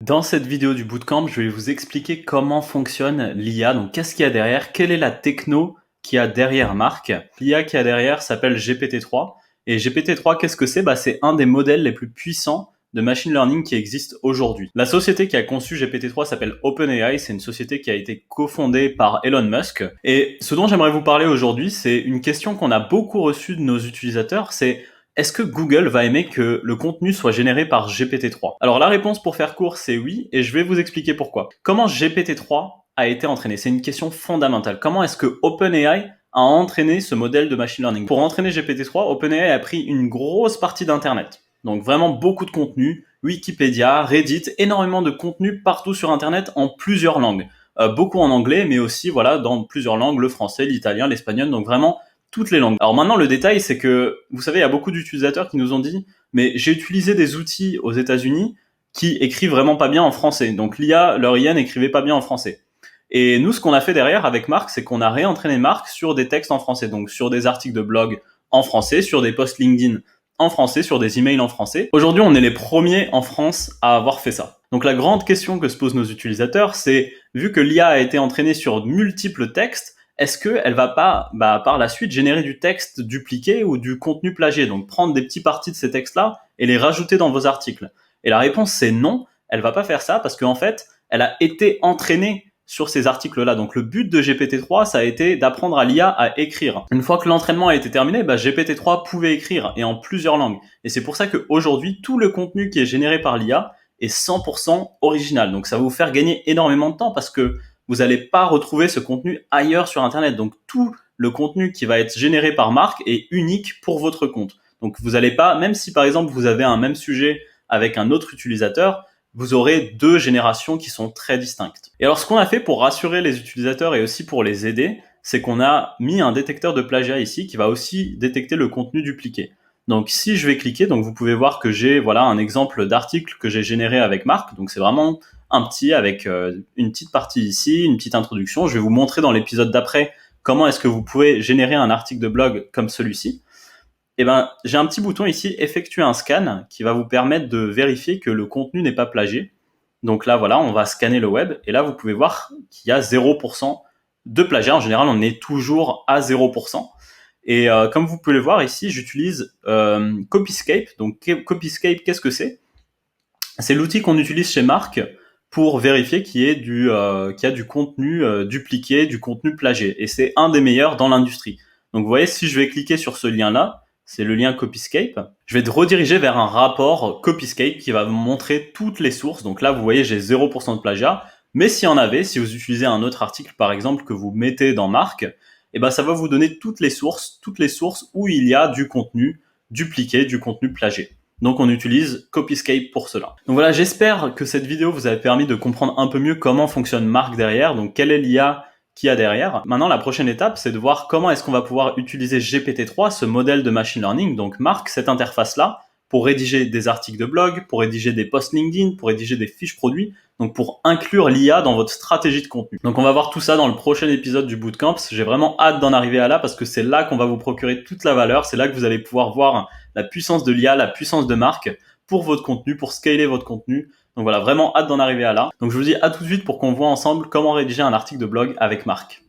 Dans cette vidéo du bootcamp, je vais vous expliquer comment fonctionne l'IA. Donc, qu'est-ce qu'il y a derrière? Quelle est la techno qu'il y a derrière Marc? L'IA qu'il y a derrière s'appelle GPT-3. Et GPT-3, qu'est-ce que c'est? C'est un des modèles les plus puissants de machine learning qui existe aujourd'hui. La société qui a conçu GPT-3 s'appelle OpenAI. C'est une société qui a été cofondée par Elon Musk. Et ce dont j'aimerais vous parler aujourd'hui, c'est une question qu'on a beaucoup reçue de nos utilisateurs. C'est: est-ce que Google va aimer que le contenu soit généré par GPT-3? Alors la réponse, pour faire court, c'est oui, et je vais vous expliquer pourquoi. Comment GPT-3 a été entraîné? C'est une question fondamentale. Comment est-ce que OpenAI a entraîné ce modèle de machine learning? Pour entraîner GPT-3, OpenAI a pris une grosse partie d'Internet. Donc vraiment beaucoup de contenu, Wikipédia, Reddit, énormément de contenu partout sur Internet en plusieurs langues. Beaucoup en anglais, mais aussi dans plusieurs langues, le français, l'italien, l'espagnol, donc vraiment toutes les langues. Alors maintenant, le détail, c'est que, vous savez, il y a beaucoup d'utilisateurs qui nous ont dit: mais j'ai utilisé des outils aux États-Unis qui écrivent vraiment pas bien en français. Donc leur IA n'écrivait pas bien en français. Et nous, ce qu'on a fait derrière avec Marc, c'est qu'on a réentraîné Marc sur des textes en français, donc sur des articles de blog en français, sur des posts LinkedIn en français, sur des emails en français. Aujourd'hui, on est les premiers en France à avoir fait ça. Donc la grande question que se posent nos utilisateurs, c'est: vu que l'IA a été entraînée sur multiples textes, est-ce qu'elle va pas, par la suite, générer du texte dupliqué ou du contenu plagié? Donc prendre des petits parties de ces textes-là et les rajouter dans vos articles. Et la réponse, c'est non, elle va pas faire ça, parce qu'en fait, elle a été entraînée sur ces articles-là. Donc le but de GPT-3, ça a été d'apprendre à l'IA à écrire. Une fois que l'entraînement a été terminé, GPT-3 pouvait écrire, et en plusieurs langues. Et c'est pour ça qu'aujourd'hui, tout le contenu qui est généré par l'IA est 100% original. Donc ça va vous faire gagner énormément de temps, parce que vous n'allez pas retrouver ce contenu ailleurs sur Internet. Donc tout le contenu qui va être généré par Marc est unique pour votre compte. Donc vous n'allez pas, même si par exemple vous avez un même sujet avec un autre utilisateur, vous aurez deux générations qui sont très distinctes. Et alors ce qu'on a fait pour rassurer les utilisateurs et aussi pour les aider, c'est qu'on a mis un détecteur de plagiat ici qui va aussi détecter le contenu dupliqué. Donc si je vais cliquer, donc vous pouvez voir que j'ai un exemple d'article que j'ai généré avec Marc. Donc c'est vraiment un petit avec une petite partie ici, une petite introduction. Je vais vous montrer dans l'épisode d'après comment est-ce que vous pouvez générer un article de blog comme celui-ci. Et j'ai un petit bouton ici, effectuer un scan, qui va vous permettre de vérifier que le contenu n'est pas plagié. Donc là, on va scanner le web, et là, vous pouvez voir qu'il y a 0% de plagiat. En général, on est toujours à 0%. Et comme vous pouvez le voir ici, j'utilise Copyscape. Donc Copyscape, qu'est-ce que c'est? C'est l'outil qu'on utilise chez Marc pour vérifier qu'il y a du contenu dupliqué, du contenu plagié. Et c'est un des meilleurs dans l'industrie. Donc vous voyez, si je vais cliquer sur ce lien-là, c'est le lien Copyscape, je vais rediriger vers un rapport Copyscape qui va me montrer toutes les sources. Donc là, vous voyez, j'ai 0% de plagiat. Mais s'il y en avait, si vous utilisez un autre article, par exemple, que vous mettez dans Marc, ça va vous donner toutes les sources où il y a du contenu dupliqué, du contenu plagié. Donc on utilise Copyscape pour cela. Donc voilà, j'espère que cette vidéo vous a permis de comprendre un peu mieux comment fonctionne Marc derrière, donc quelle est l'IA qu'il y a derrière. Maintenant, la prochaine étape, c'est de voir comment est-ce qu'on va pouvoir utiliser GPT-3, ce modèle de machine learning, donc Marc, cette interface-là, pour rédiger des articles de blog, pour rédiger des posts LinkedIn, pour rédiger des fiches produits, donc pour inclure l'IA dans votre stratégie de contenu. Donc on va voir tout ça dans le prochain épisode du Bootcamp. J'ai vraiment hâte d'en arriver à là, parce que c'est là qu'on va vous procurer toute la valeur, c'est là que vous allez pouvoir voir la puissance de l'IA, la puissance de Marc pour votre contenu, pour scaler votre contenu. Donc voilà, vraiment hâte d'en arriver à là. Donc je vous dis à tout de suite pour qu'on voit ensemble comment rédiger un article de blog avec Marc.